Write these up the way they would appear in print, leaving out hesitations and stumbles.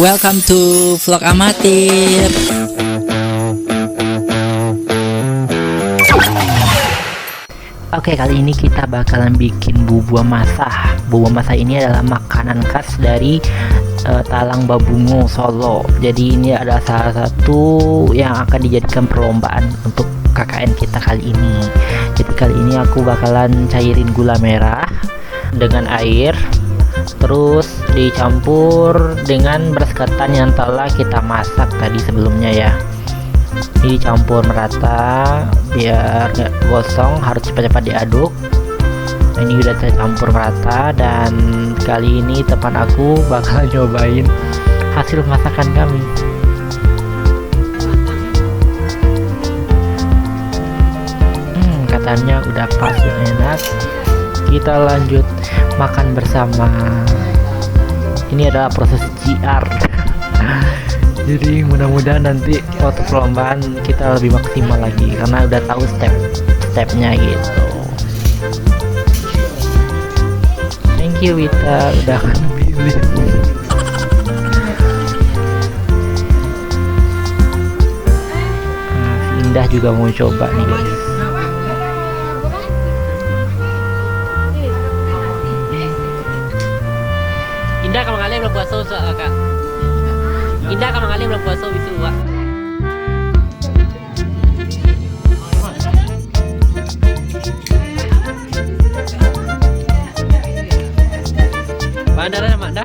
Welcome to vlog amatir. Oke, kali ini kita bakalan bikin bubur masa. Bubur masa ini adalah makanan khas dari Talang Babungo, Solo. Jadi ini adalah salah satu yang akan dijadikan perlombaan untuk KKN kita kali ini. Jadi kali ini aku bakalan cairin gula merah dengan air, terus dicampur dengan beras ketan yang telah kita masak tadi sebelumnya ya. Ini dicampur merata biar gak gosong, harus cepat-cepat diaduk. Nah, ini udah tercampur merata dan kali ini teman aku bakal nyobain hasil masakan kami. Katanya udah pas dan enak. Kita lanjut makan bersama. Ini adalah proses GR. Jadi mudah-mudahan nanti waktu perlombaan kita lebih maksimal lagi karena udah tahu step-stepnya gitu. Thank you Wita udah pilih. Si Indah juga mau coba nih guys. Indah kalau kalian belum puasa kak. Indah kalau kalian belum puasa bisu wak. Bandaran mak dah.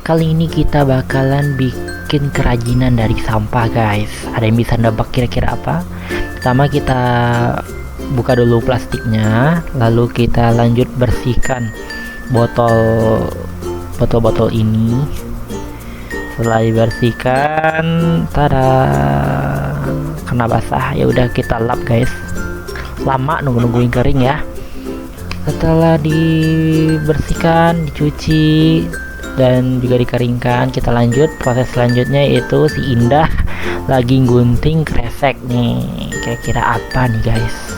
Kali ini kita bakalan bikin kerajinan dari sampah guys. Ada yang bisa nebak kira-kira apa? Pertama kita buka dulu plastiknya, lalu kita lanjut bersihkan botol-botol ini. Setelah dibersihkan, tada, kena basah, ya udah kita lap guys. Lama nungguin kering ya. Setelah dibersihkan, dicuci dan juga dikeringkan, kita lanjut proses selanjutnya, yaitu si Indah lagi gunting kresek nih. Kira-kira apa nih guys?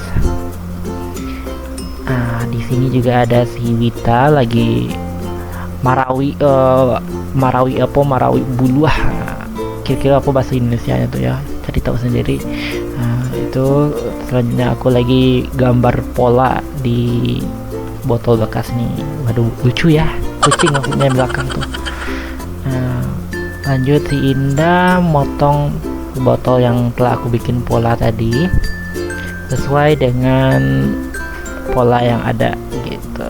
Di sini juga ada si Wita lagi marawi buluah. Kira-kira apa bahasa Indonesianya tuh ya? Tadi tahu sendiri. Itu selanjutnya aku lagi gambar pola di botol bekas nih. Waduh, lucu ya. Kucing maksudnya belakang tuh. Lanjut si Indah motong botol yang telah aku bikin pola tadi sesuai dengan pola yang ada gitu.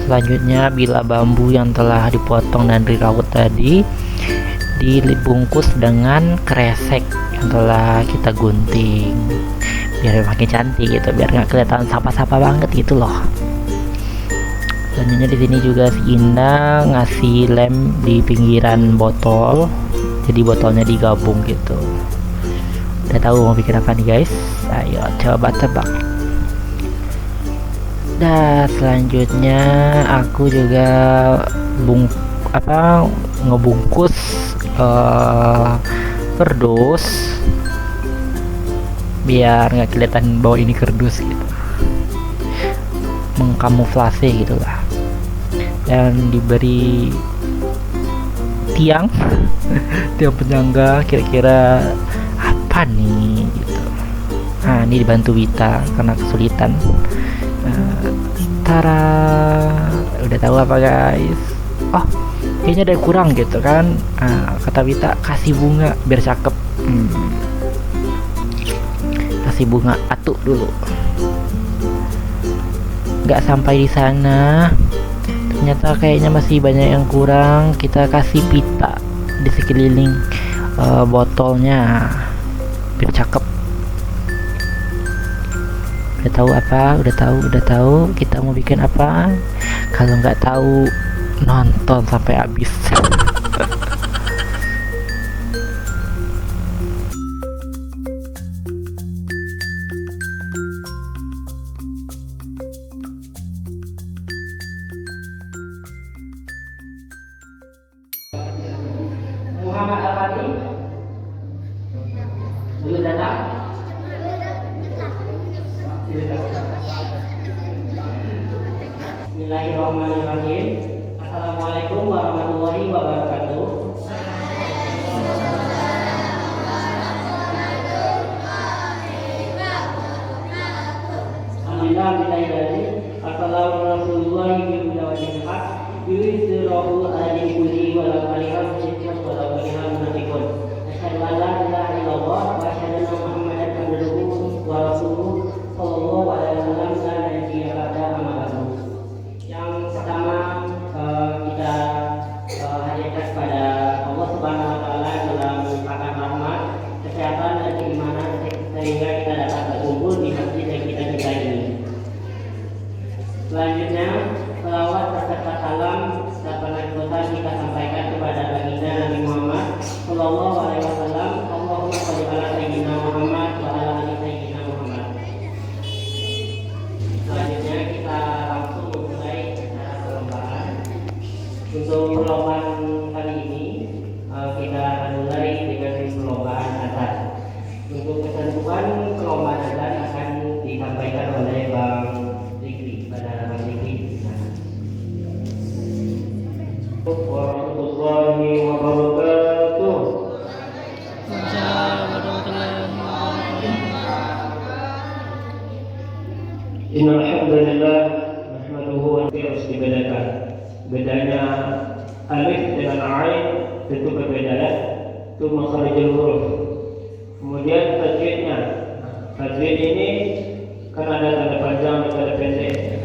Selanjutnya bila bambu yang telah dipotong dan diraut tadi dibungkus dengan kresek yang telah kita gunting biar makin cantik gitu, biar nggak kelihatan sapa-sapa banget gitu loh. Selanjutnya di sini juga si Indah ngasih lem di pinggiran botol, jadi botolnya digabung gitu. Udah tahu mau bikin apa nih guys? Ayo coba tebak. Dan selanjutnya aku juga ngebungkus kerdus biar nggak kelihatan bahwa ini kerdus gitu, mengkamuflase gitulah, dan diberi tiang tiang penyangga. Kira-kira apa nih gitu. Ini dibantu Wita karena kesulitan. Tara, udah tahu apa guys? Oh, kayaknya ada yang kurang gitu kan. Kata Wita kasih bunga biar cakep. Kasih bunga atuk dulu. Nggak sampai di sana, ternyata kayaknya masih banyak yang kurang. Kita kasih pita di sekeliling botolnya biar cakep. Udah tahu apa? Udah tahu kita mau bikin apa? Kalau nggak tahu, nonton sampai habis. hari? Belum datang? Bismillahirrahmanirrahim. Assalamualaikum warahmatullahi wabarakatuh. Alhamdulillahirrahmanirrahim. Assalamualaikum warahmatullahi wabarakatuh. Yusirahul alim kulli wa lam aliham syirkan wa lam aliham munafikun. Asyhadu an la ilaha illallah wa asyhadu anna Muhammadan abduhu wa rasuluhu sallallahu alaihi wasallam la nabiyya ba'da amma ba'du. Yang pertama kita hadirkan kepada Allah Subhanahu wa taala dalam limpahan rahmat, kesehatan dan keimanan sehingga kita dapat berkumpul di masjid yang kita cintai ini. Selanjutnya, selawat beserta salam dan penghormatan kita sampaikan kepada baginda Nabi Muhammad Sallallahu Alaihi Wasallam. Allahumma sholli ala sayyidina Muhammad wa ala ali sayyidina Muhammad. Selanjutnya kita langsung mulai acara perlombaan. Untuk perlombaan kali ini kita akan mulai dengan perlombaan azan. Untuk ketentuan perlombaan azan akan disampaikan oleh Bang Zikri pada Bang Zikri. Warahmatullahi wabarakatuh. Innal hamdalillah nahmaduhu wa harus dibedakan. Bedanya alif dengan ain tentu berbeda ya. Itu makharijul huruf. Kemudian tajwidnya. Tajwid ini kan ada tanda panjang dan tanda pendek.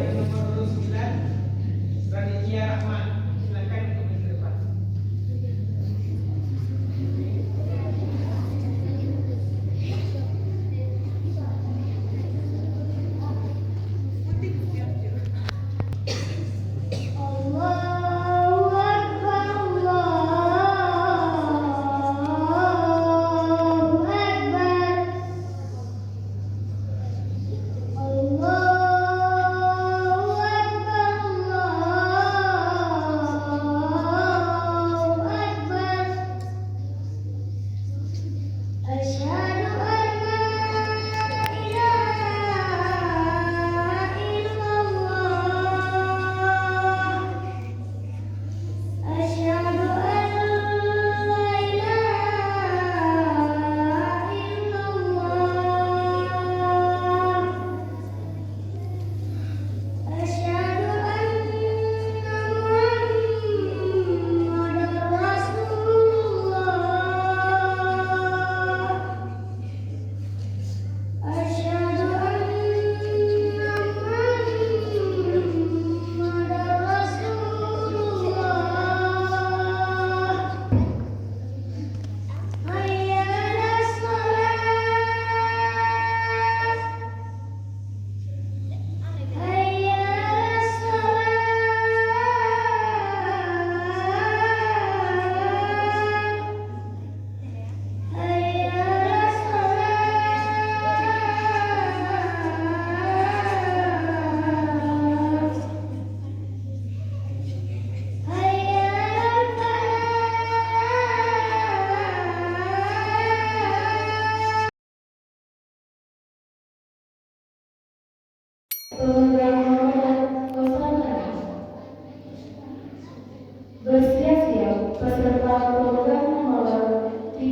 Bersiap-siap peserta program nomor 13.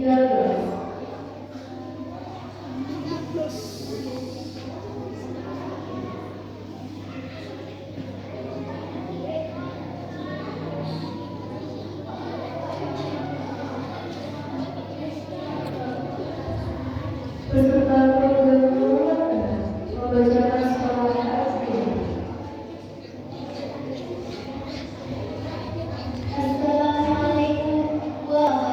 Peserta program nomor 6 membacakan semuanya asli. Assalamualaikum warahmatullahi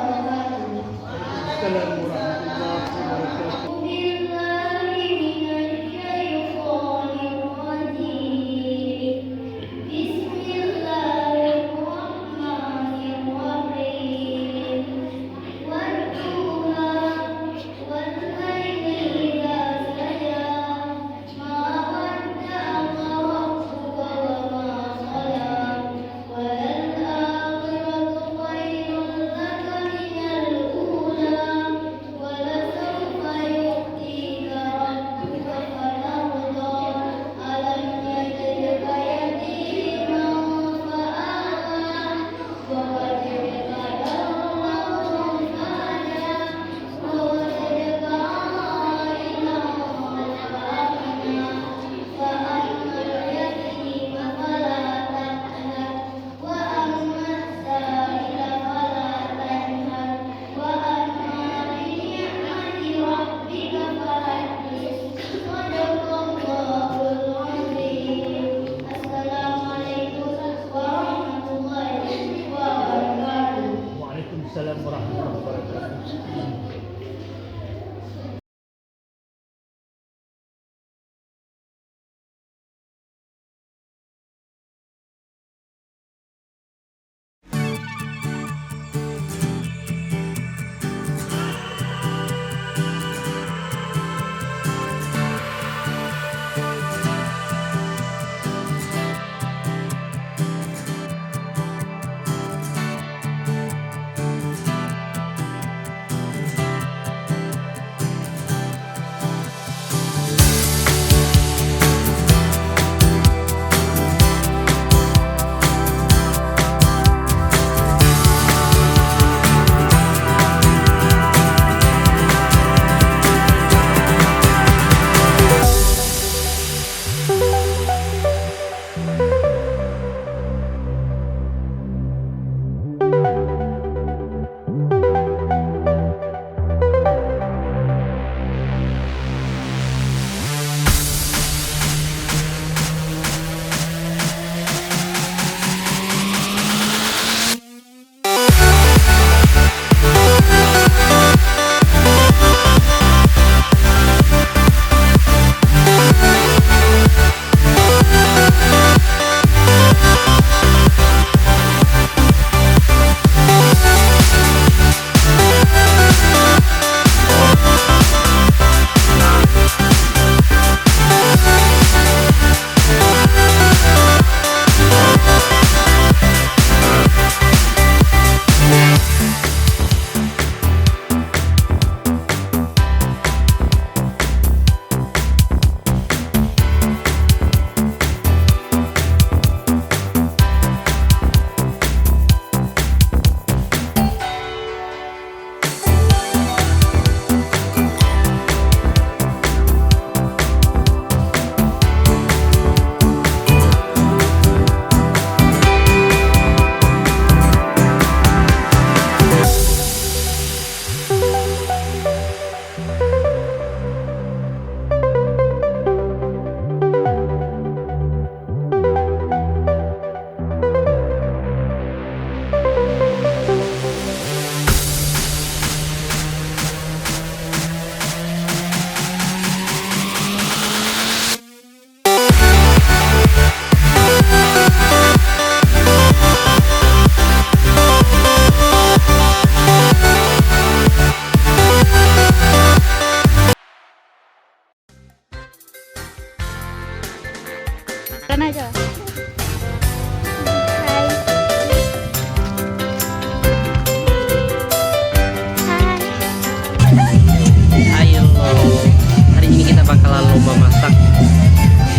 bakalan lomba masak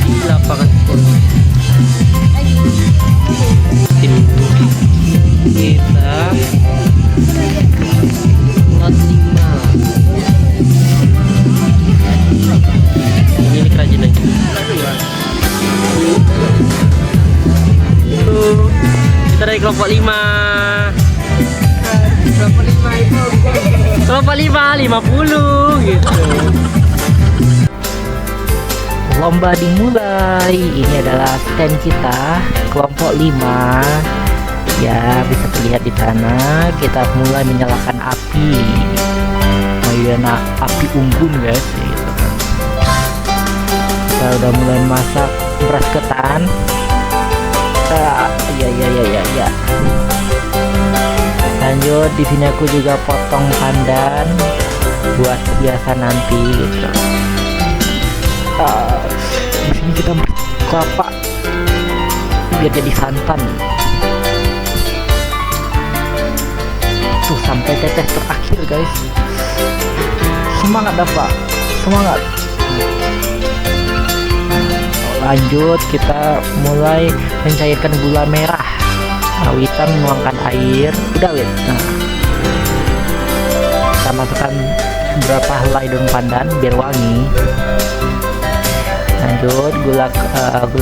di lapangan sekolah. Tim kita lot 5. Ini kerajinan kita dari kelompok 5. Kelompok 5 50 gitu. Lomba dimulai. Ini adalah stand kita kelompok 5. Ya, bisa terlihat di sana. Kita mulai menyalakan api. Mayana api unggun guys gitu kan. Kita udah mulai masak beras ketan. Ya. Lanjut, di sini aku juga potong pandan buat biasa nanti gitu. Di sini kita kelapa biar jadi santan. Tuh sampai tetes terakhir guys. Semangat Pak, semangat. Lanjut, kita mulai mencairkan gula merah. Witan menuangkan air. Udah Wit. Nah, kita masukkan beberapa helai daun pandan biar wangi. Lanjut, gula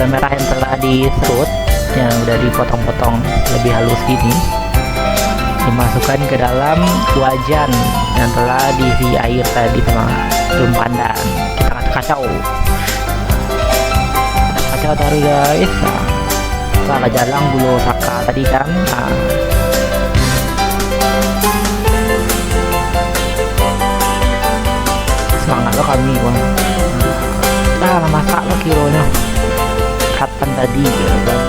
merah yang telah diserut, yang udah dipotong-potong lebih halus ini, dimasukkan ke dalam wajan yang telah diisi air tadi sama daun pandan. Kita kacau tadi guys. Salah jalan gula saka tadi kan. Semangat lo kami bang. Kita masak lo kilonya ketan tadi gitu kan.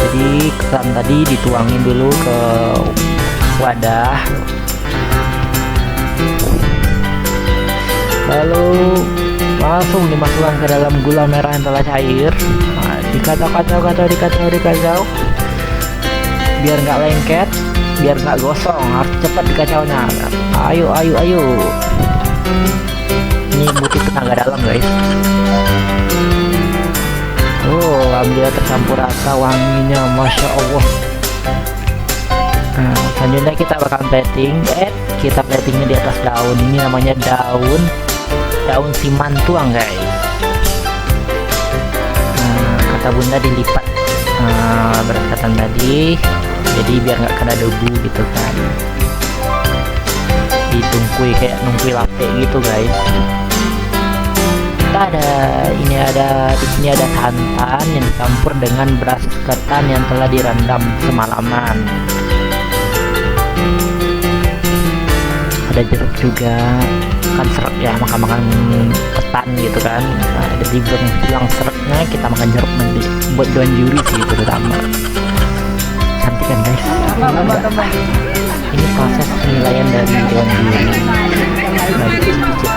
Jadi ketan tadi dituangin dulu ke wadah, lalu langsung dimasukkan ke dalam gula merah yang telah cair. Nah, dikacau biar nggak lengket, biar nggak gosong, harus cepat dikacaunya. Ayo ini butuh tenaga dalam guys. Alhamdulillah tercampur rata wanginya, masya Allah. Nah, selanjutnya kita bakal plating. Kita platingnya di atas daun. Ini namanya daun simantuang guys. Kata bunda dilipat beras ketan tadi, jadi biar nggak kena debu gitu kan. Ditungkui kayak nungkui latte gitu guys. Di sini ada santan yang dicampur dengan beras ketan yang telah direndam semalaman. Ada jeruk juga, kan serat ya, makan ketan gitu kan. Nah, jadi bilang seratnya, kita makan jeruk nanti buat doan juri sih terutama. Cantik kan guys. Ini proses penilaian dari doan juri. Nah, dicicip.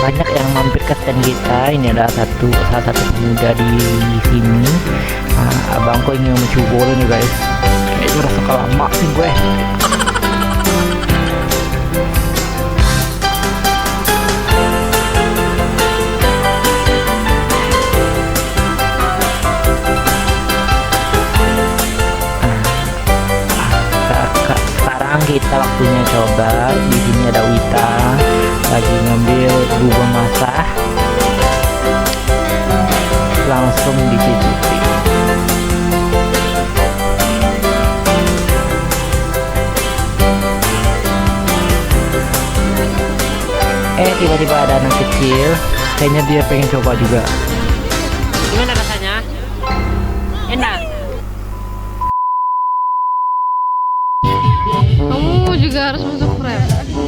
Banyak yang mampir ke stand kita. Ini ada salah satu pemuda di sini. Abangku ingin mencoba nih guys. Kayaknya rasa lama sih gue. Sekarang kita waktunya coba. Di sini ada Wita lagi ngambil bubur masak, langsung dicicipi. Tiba-tiba ada anak kecil, kayaknya dia pengen coba juga. Gimana rasanya? Enak? Kamu juga harus masuk frame.